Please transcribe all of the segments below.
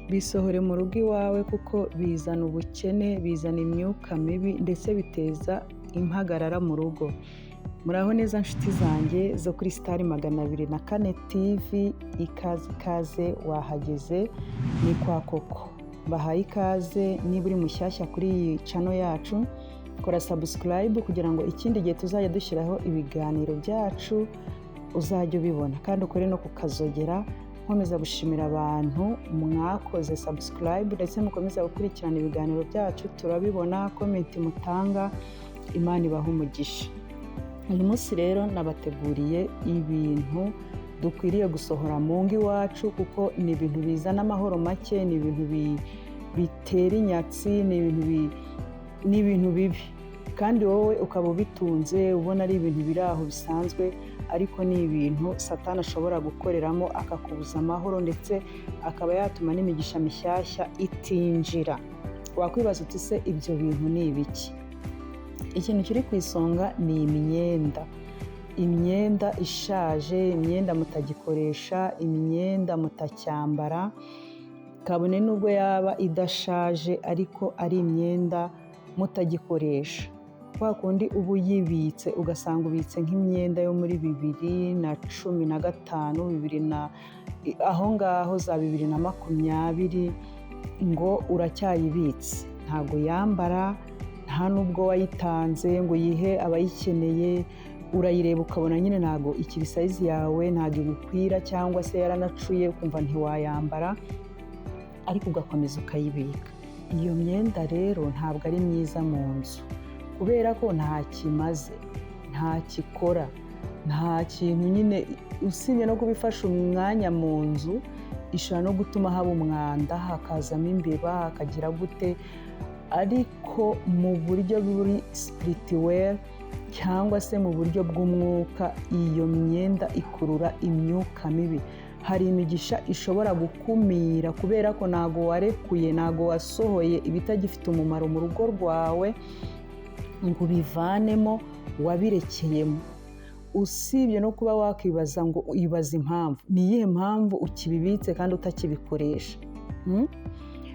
bisohore mu rugo iwawe kuko bizana ubukene, bizana imyuka mibi ndetse biteza impagarara mu rugo. Muraho neza nshuti zanjye zo kuri Star 204 TV, ikaze wahageze, ni kwa Koko. Bahaye ikaze, niba uri mushyashya kuri iyi channel yacu, kora subscribe kugira ngo ikindi gihe tuzajya dushyiraho ibiganiro byacu uzajya ubibona, kandi ukore no kukazogera. Nkomeza gushimira abantu mwakoze subscribe ndetse mukomeza gukurikirana ibiganiro byacu, turabibona, comment mutanga, Imana ibaha umugisha. Uyu munsi rero nabateguriye ibintu dukwiriye gusohora mu ngo iwacu, kuko ni ibintu bizana amahoro make, ni ibintu bitera inyatsi, ni ibintu bibi, kandi wowe ukaba ubitunze ubona ari ibintu biri aho bisanzwe, ariko ni ibintu Satani ashobora gukoreramo akakubuza amahoro, ndetse akaba yatuma n'imigisha mishyashya itinjira. Wakwibaza uti se ibyo bintu ni ibiki? Ikintu kiri ku isonga ni imyenda ishaje, imyenda mutagikoresha, imyenda mutacyambara, kabone nubwo yaba idashaje ariko ari imyenda mutagikoresha. Kwa kundi uba uyibitse ugasanga ubitse nk'imyenda yo muri 2015, aho ngaho za 2020, ngo uracyayibitse, ntabwo yambara, nta nubwo wayitanze ngo yihe abayikeneye. Urayireba ukabona nyine ntabwo ikiri size yawe, ntabwo ibikwira, cyangwa se yaranacuye ukumva ntiwayambara, ariko ugakomeza ukayibika. Iyo myenda rero ntabwo ari myiza mu nzu, kubera ko nta kimaze, nta kikora, nta kintu nyine, usibye no kubifasha umwanya mu nzu, ishobora no gutuma haba umwanda, hakazamo imbeba, hakagira gute. Ariko mu buryo buri spirituel cyangwa se mu buryo bw'umwuka, iyo myenda ikurura imyuka mibi. Hari imigisha ishobora gukumira, kubera ko ntago warekuye, ntago wasohoye ibitagifite umumaro mu rugo rwawe ngo ubivanemo, wabirekeyemo. Usibye no kuba wakwibaza ngo uyibaza impamvu, ni iyihe mpamvu ukibibitse kandi utakibikoresha?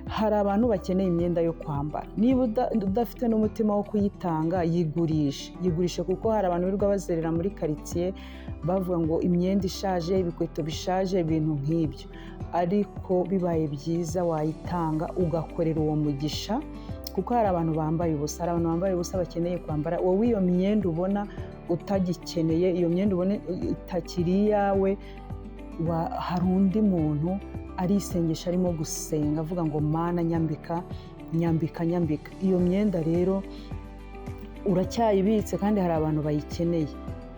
Hari abantu bakeneye imyenda yo kwambara. Niba udafite n'umutima wo kuyitanga, yigurishe, kuko hari abantu birirwa bazerera muri quartier bavuga ngo imyenda ishaje, ibikweto bishaje, ibintu nk'ibyo. Ariko bibaye byiza wayitanga ugakorera uwo mugisha, kuko hari abantu bambaye ubusa, bakeneye kwambara. Wowe iyo myenda ubona utagikeneye, iyo myenda ubona itakiri iyawe, hari undi muntu arisengesha, arimo gusenga avuga ngo Mana nyambika. Iyo myenda rero uracyayibitse, kandi hari abantu bayikeneye.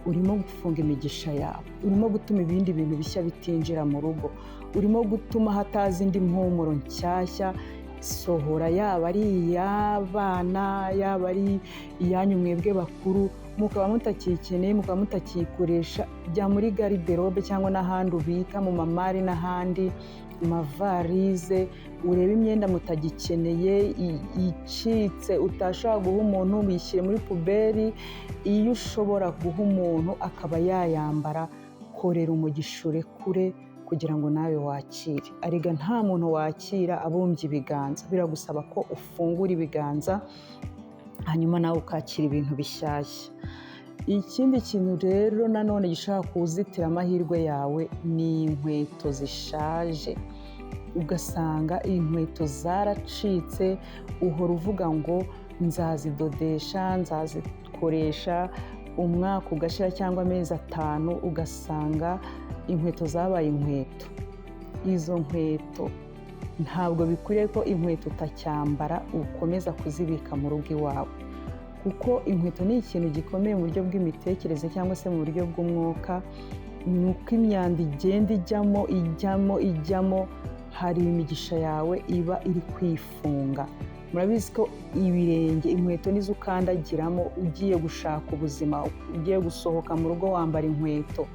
Urimo gufunga imigisha yawe, urimo gutuma ibindi bintu bishya bitinjira mu rugo, urimo gutuma hataza indi mpumuro nshyashya. Sohora, yaba ari iy'abana, yaba ari iyanyu mwebwe bakuru, mukaba mutakikeneye, mukaba mutakikoresha, jya muri garderobe cyangwa n'ahandi ubika, mu mamari n'ahandi, mavarize, urebe imyenda mutagikeneye icitse utashobora guha umuntu, bishyire muri puberi. Iyo ushobora guha umuntu akaba yayambara, korera umugisha urekure kugira ngo nawe wakire. Arega nta muntu wakira abumbye ibiganza, biragusaba ko ufungura ibiganza, hanyuma nawe ukakira ibintu bishyashya. Ikindi kintu rero nanone gishobora kuzitira amahirwe yawe ni inkweto zishaje. Ugasanga inkweto zaracitse, uhora uvuga ngo nzazidodesha, nzazikoresha, umwaka ugashira cyangwa amezi 5, ugasanga inkweto zabaye inkweto. Izo nkweto ntabwo bikwiriye ko inkweto utacyambara ukomeza kuzibika mu rugo iwawe, kuko inkweto ni ikintu gikomeye mu buryo bw'imitekerereze cyangwa se mu buryo bw'umwuka. Ni uko imyanda igenda ijyamo, hari imigisha yawe iba iri kwifunga. Murabizi ko ibirenge, inkweto nizo ukandagiramo ugiye gushaka ubuzima, ugiye gusohoka mu rugo wambara inkweto.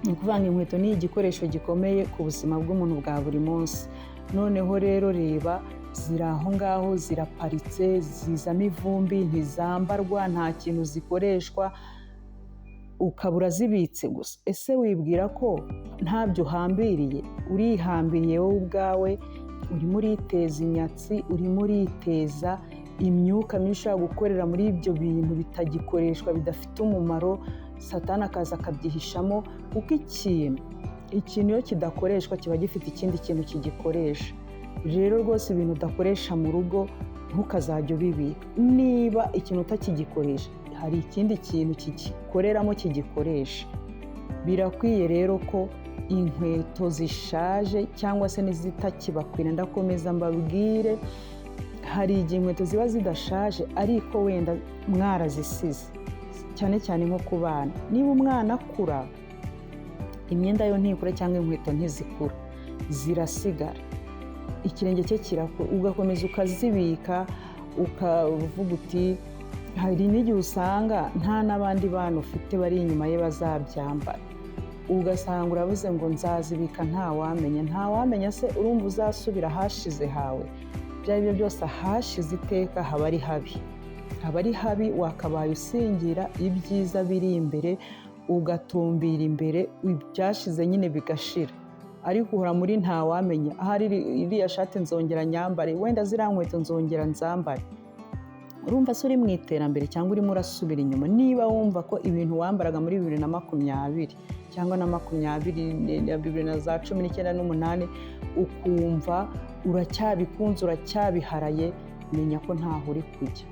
Ni ukuvuga ngo inkweto ni igikoresho gikomeye ku buzima bw'umuntu bwa buri munsi. Noneho rero reba, ziri aho ngaho, ziraparitse, zizamo ivumbi, ntizambarwa, nta kintu zikoreshwa, ukaba urazibitse gusa. Ese wibwira ko ntabyo uhambiriye? Urihambiriye wowe ubwawe, urimo uriteza inyatsi, urimo uriteza imyuka mibi ushobora gukorera muri ibyo bintu bitagikoreshwa, bidafite umumaro. Satani akaza akabyihishamo, kuko ikintu iyo kidakoreshwa kiba gifite ikindi kintu kigikoresha. Rero rwose ibintu udakoresha mu rugo ntukazajya ubibika. Niba ikintu utakigikoresha, hari ikindi kintu kigikoreramo kigikoresha. Birakwiye rero ko inkweto zishaje cyangwa se n'izitakibakwira, ndakomeza mbabwire, hari igihe inkweto ziba zidashaje ariko wenda mwarazisize, cyane cyane nko ku bana. Niba umwana akura, imyenda yo ntikura cyangwa inkweto ntizikura, zirasigara, ikirenge cye kirakura, ugakomeza ukazibika, ukavuga uti hari n'igihe usanga nta n'abandi bana ufite bari inyuma ye bazabyambara, ugasanga urabuze ngo nzazibika, ntawamenya se urumva uzasubira ahashize hawe? Ibyo ari byo byose ahashize iteka haba ari habi. Wakabaye usingira ibyiza biri imbere, ugatumbira imbere ibyashize nyine bigashira, ariko uhora muri ntawamenya. Ahari iriya shati nzongera nyambare, wenda ziriya nkweto nzongera nzambare. Urumva se uri mu iterambere cyangwa urimo urasubira inyuma? Niba wumva ko ibintu wambaraga muri 2020 cyangwa na 2019 n'umunani ukumva uracyabikunze, uracyabiharaye, menya ko ntaho uri kujya.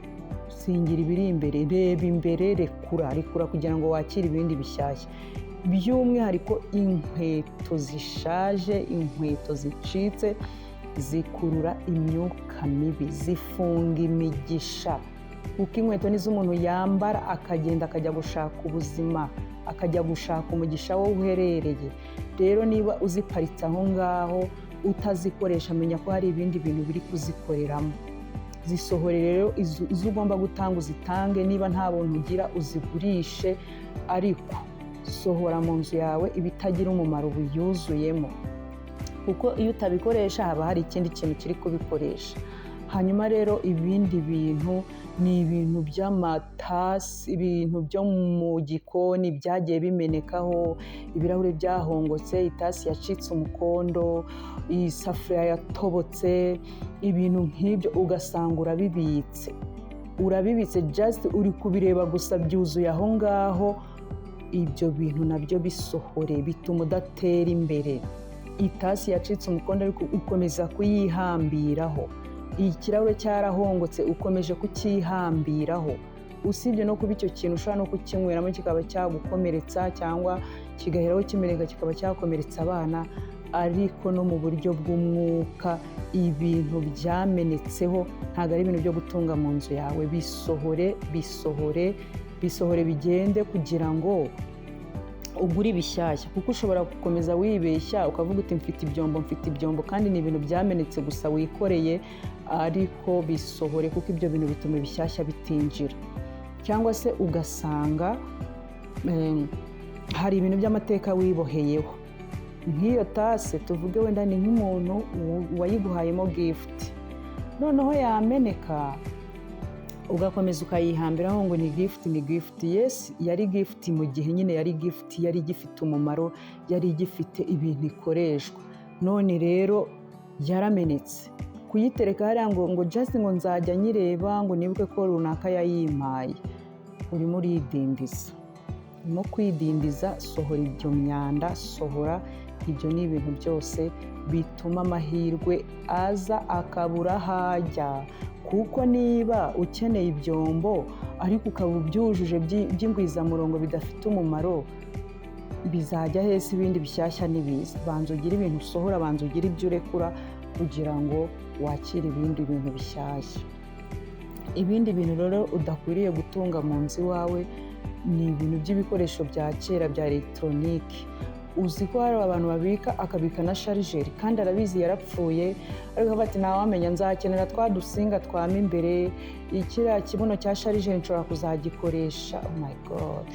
Singira ibiri imbere, reba imbere, rekura kugira ngo wakire ibindi bishyashya. By'umwihariko inkweto zishaje, inkweto zicitse, zikurura imyuka mibi, zifunga imigisha, kuko inkweto nizo umuntu yambara akagenda akajya gushaka ubuzima, akajya gushaka umugisha wo uherereye. Rero niba uziparitse aho ngaho utazikoresha, menya ko hari ibindi bintu biri kuzikoreramo. Zisohore rero, izo ugomba gutanga uzitange, niba nta buntu ugira uzigurishe, ariko sohora mu nzu yawe ibitagira umumaro ubiyuzuyemo, kuko iyo utabikoresha haba hari ikindi kintu kiri kubikoresha. Hanyuma rero ibindi bintu ni ibintu by'amatasi, ibintu byo mu gikoni byagiye bimenekaho, ibirahuri byahongotse, itasi yacitse umukondo, isafuriya yatobotse, ibintu nk'ibyo ugasanga urabibitse just uri kubireba gusa byuzuye aho ngaho. Ibyo bintu nabyo bisohore, bituma udatera imbere. Itasi yacitse umukondo ariko ukomeza kuyihambiraho, ikirahure cyarahongotse ukomeje kukihambiraho. Usibye no kuba icyo kintu ushobora no kukinyweramo kikaba cyagukomeretsa, cyangwa kigaheraho kimeneka kikaba cyakomeretsa abana, ariko no mu buryo bw'umwuka ibintu byamenetseho ntabwo ari ibintu byo gutunga mu nzu yawe. Bisohore bigende, kugira ngo ugure ibishyashya, kuko ushobora gukomeza wibeshya ukavuga uti mfite ibyombo, kandi ni ibintu byamenetse gusa wikoreye, ariko bisohore, kuko ibyo bintu bituma ibishyashya bitinjira. Cyangwa se ugasanga hari ibintu by'amateka wiboheyeho, nk'iyo tase tuvuge wenda ni nk'umuntu wayiguhayemo gift, noneho yameneka ugakomeza ukayihambiraho ngo ni gift. Yes, yari gift mu gihe nyine yari gift, yari igifite umumaro, yari igifite ibintu ikoreshwa. None rero yaramenetse, kuyitereka hariya ngo just ngo nzajya nyireba ngo nibuke ko runaka yayimpaye, urimo uridindiza, urimo kwidindiza. Sohora ibyo myanda, sohora. Ibyo ni ibintu byose bituma amahirwe aza akabura hajya, kuko niba ukeneye ibyombo ariko ukaba ubyujuje by'ingwizamurongo bidafite umumaro, bizajya hese ibindi bishyashya n'ibiza. Banza ugire ibintu usohora, banza ugire ibyo urekura, kugira ngo wakire ibindi bintu bishyashya. Ibindi bintu rero udakwiriye gutunga mu nzu iwawe ni ibintu by'ibikoresho bya kera bya elegitoronike. Uzi ko hari abantu akabika na sharijeri, kandi arabizi yarapfuye, ariko bati ntawamenya nzakenera twa dusinga twamo imbere, ikiriya kibuno cya sharijeri nshobora kuzagikoresha. Oh my God!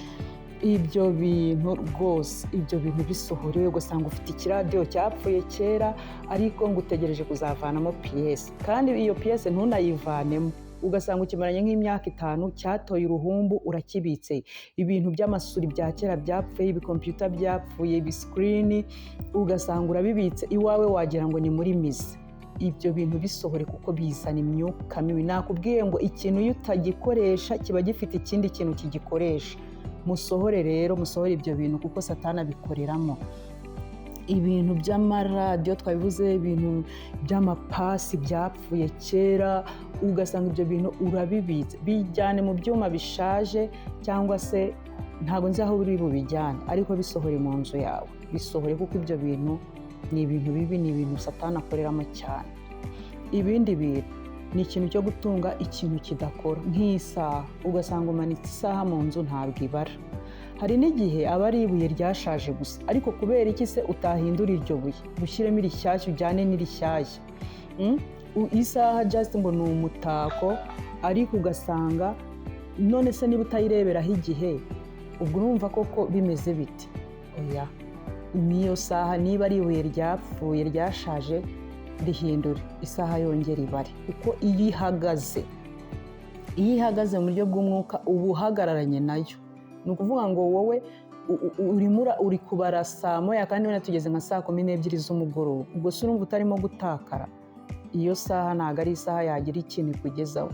Ibyo bintu rwose, ibyo bintu bisohore. Ugasanga ufite ikiradiyo cyapfuye kera, ariko ngo utegereje kuzavanamo piyese, kandi iyo piyese ntunayivanemo, ugasanga ukimaranye nk'imyaka 5 cyatoye uruhumbu, urakibitse. Ibintu by'amasuri bya kera byapfuye, ibikompiyuta byapfuye, ibisikirini, ugasanga urabibitse iwawe wagira ngo ni muri mizi. ibyo bintu bisohore kuko bizana imyuka mibi. Nakubwiye ngo ikintu iyo utagikoresha kiba gifite ikindi kintu kigikoresha. Musohore rero, musohore ibyo bintu kuko Satani abikoreramo. Ibintu by'amaradiyo twabivuze, ibintu by'amapasi byapfuye kera, ugasanga ibyo bintu urabibitse, bijyane mu byuma bishaje cyangwa se ntabwo nzi aho uri bubijyane, ariko bisohore mu nzu yawe, bisohore kuko ibyo bintu ni ibintu bibi, ni ibintu Satani akoreramo cyane. Ibindi bintu ni ikintu cyo gutunga ikintu kidakora nk'isaha, ugasanga umanitse isaha mu nzu ntabwo ibara. Hari n'igihe aba ari ibuye ryashaje gusa, ariko kubera iki se utahindura iryo buye ushyiremo irishyashya, ujyane n'irishyashya? Isaha just ngo ni umutako, ariko ugasanga none se niba utayireberaho igihe, ubwo urumva koko bimeze biti? Oya, niyo saha niba ari ibuye ryapfuye ryashaje, rihindure isaha yongera ibare, kuko iyo ihagaze mu buryo bw'umwuka uba uhagararanye nayo. Ni ukuvuga ngo wowe uri kubara saa moya kandi wenda tugeze nka saa 12 z'umugoroba, ubwo se urumva utarimo gutakara? Iyo saha ntabwo ari isaha yagira ikintu ikugezaho.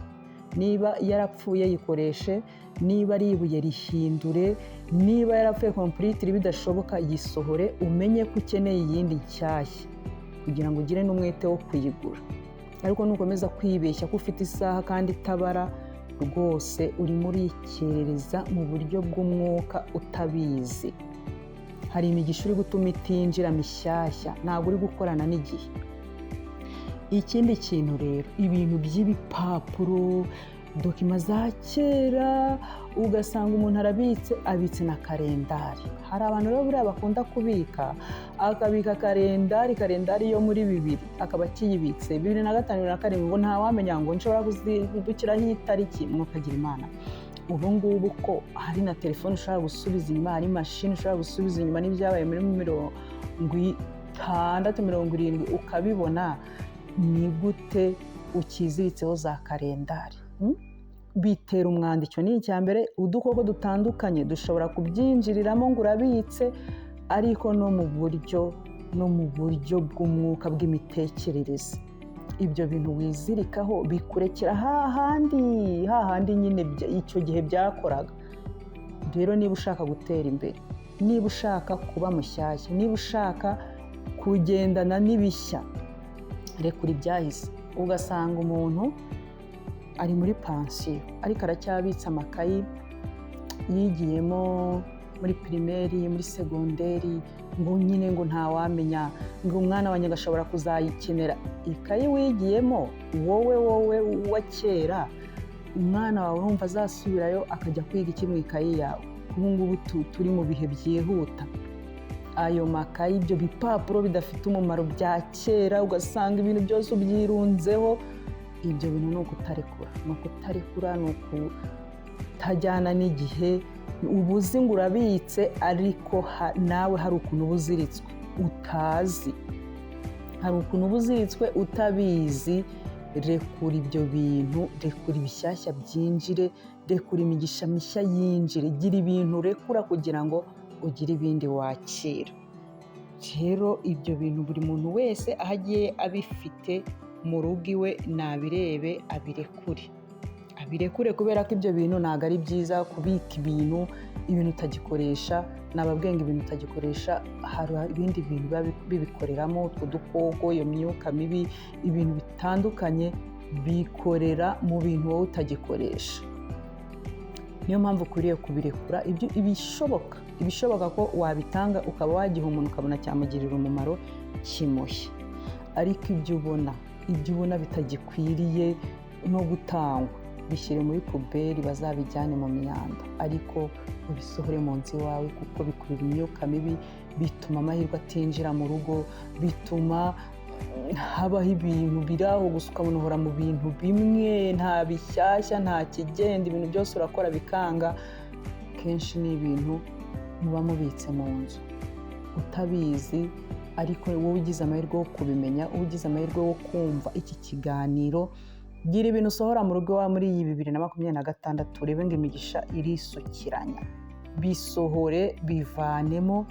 Niba yarapfuye yikoreshe, niba ari ibuye rihindure, niba yarapfuye completely bidashoboka yisohore, umenye ko ukeneye iyindi nshyashya kugira ngo ugire n'umwete wo kuyigura. Ariko nukomeza kwibeshya ko ufite isaha kandi itabara, rwose urimo urikerereza mu buryo bw'umwuka utabizi. Hari imigisha uri gutuma itinjira mishyashya, ntabwo uri gukorana n'igihe. Ikindi kintu rero, ibintu by'ibipapuro, dokima za kera, ugasanga umuntu abitse na kalendari. Hari abantu rero buriya bakunda kubika, akabika kalendari yo muri 2000 akaba akiyibitse 2005 2007, ngo ntawamenya ngo nshobora kuzibukiraho itariki. Mukagira Imana, ubu ngubu ko hari na telefone ushobora gusubiza inyuma, hari mashini ushobora gusubiza inyuma n'ibyabaye muri 60-70 ukabibona, ni gute ukiziritseho za kalendari? Bitera umwanda. Icyo ni icya mbere. Udukoko dutandukanye dushobora kubyinjiriramo ngo urabitse, ariko no mu buryo bw'umwuka bw'imitekerereze. Ibyo bintu wizirikaho bikurekera hahandi nyine icyo gihe byakoraga. Rero niba ushaka gutera imbere, niba ushaka kuba mushyashya, niba ushaka kugendana n'ibishya, rekura ibyahise. Ugasanga umuntu ari muri pansiyo ariko aracyabitse amakayi yigiyemo muri pirimeri, muri segonderi, ngo nyine ngo ntawamenya, ngo umwana wanjye agashobora kuzayikenera. Ikayi wigiyemo wowe wa kera, umwana wawe urumva azasubirayo akajya kwiga iki mu ikayi yawe? Ubu ngubu turi mu bihe byihuta. Ayo makayi, ibyo bipapuro bidafite umumaro bya kera, ugasanga ibintu byose ubyirunzeho. Ibyo bintu ni ukutarekura, ni ukutajyana n'igihe. Ubuzi ngo urabitse, ariko nawe hari ukuntu uba uziritswe utazi, hari ukuntu uba uziritswe utabizi. Rekura ibyo bintu, rekura ibishyashya byinjire, rekura imigisha mishya yinjire. Gira ibintu rekura kugira ngo ugire ibindi wakira. Rero ibyo bintu buri muntu wese aho agiye abifite mu rugo iwe, nabirebe abirekure, kubera ko ibyo bintu ntabwo ari byiza kubika ibintu utagikoresha. Nababwiye ngo ibintu utagikoresha hari ibindi bintu biba bibikoreramo, utwo dukoko, iyo myuka mibi, ibintu bitandukanye bikorera mu bintu wowe utagikoresha. Niyo mpamvu ukwiriye kubirekura. Ibishoboka ko wabitanga ukaba wagiha umuntu ukabona cyamugirira umumaro, kimuhe. Ariko ibyo ubona bitagikwiriye no gutangwa, bishyire muri puberi, bazabijyane mu myanda, ariko ubisohore mu nzu iwawe, kuko bikurura imyuka mibi, bituma amahirwe atinjira mu rugo, bituma habaho ibintu biri aho gusa ukabona uhora mu bintu bimwe, nta bishyashya, nta kigenda, ibintu byose urakora bikanga. Kenshi ni ibintu muba mubitse mu nzu utabizi, ariko wowe ugize amahirwe yo kubimenya, ugize amahirwe yo kumva iki kiganiro, gira ibintu usohora mu rugo muri iyi 2026, urebe ngo imigisha irisukiranya. Bisohore, bivanemo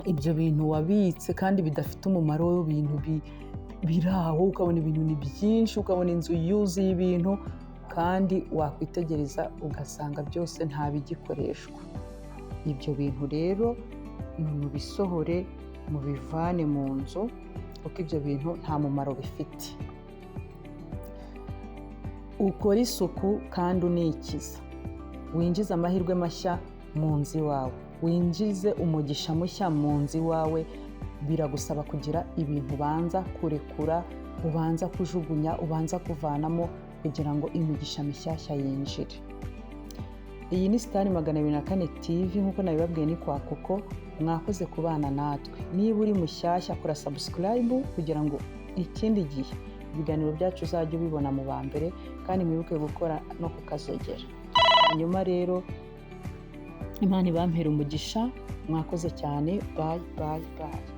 ibyo bintu wabitse kandi bidafite umumaro, ibintu biraho, ukabona ibintu ni byinshi, ukabona inzu yuzuye ibintu, kandi wakwitegereza ugasanga byose nta bigikoreshwa. Ibyo bintu rero mubisohore, mubivane mu nzu, kuko ibyo bintu nta mumaro bifite. Ukore isuku kandi unikiza, winjize amahirwe mashya mu nzu iwawe, winjize umugisha mushya mu nzu iwawe. Biragusaba kugira ibintu ubanza kurekura, ubanza kujugunya, ubanza kuvanamo, kugira ngo imigisha mishyashya yinjire. Iyi ni Star 204 TV, nk'uko nabibabwiye ni kwa Coco. Mwakoze kubana natwe. Niba uri mushyashya, kora subscribe kugira ngo ikindi gihe ibiganiro byacu uzajya ubibona mu ba mbere, kandi mwibuke gukora no kukazogera. Hanyuma rero Imana ibampere umugisha. Mwakoze cyane. Bye bye bye.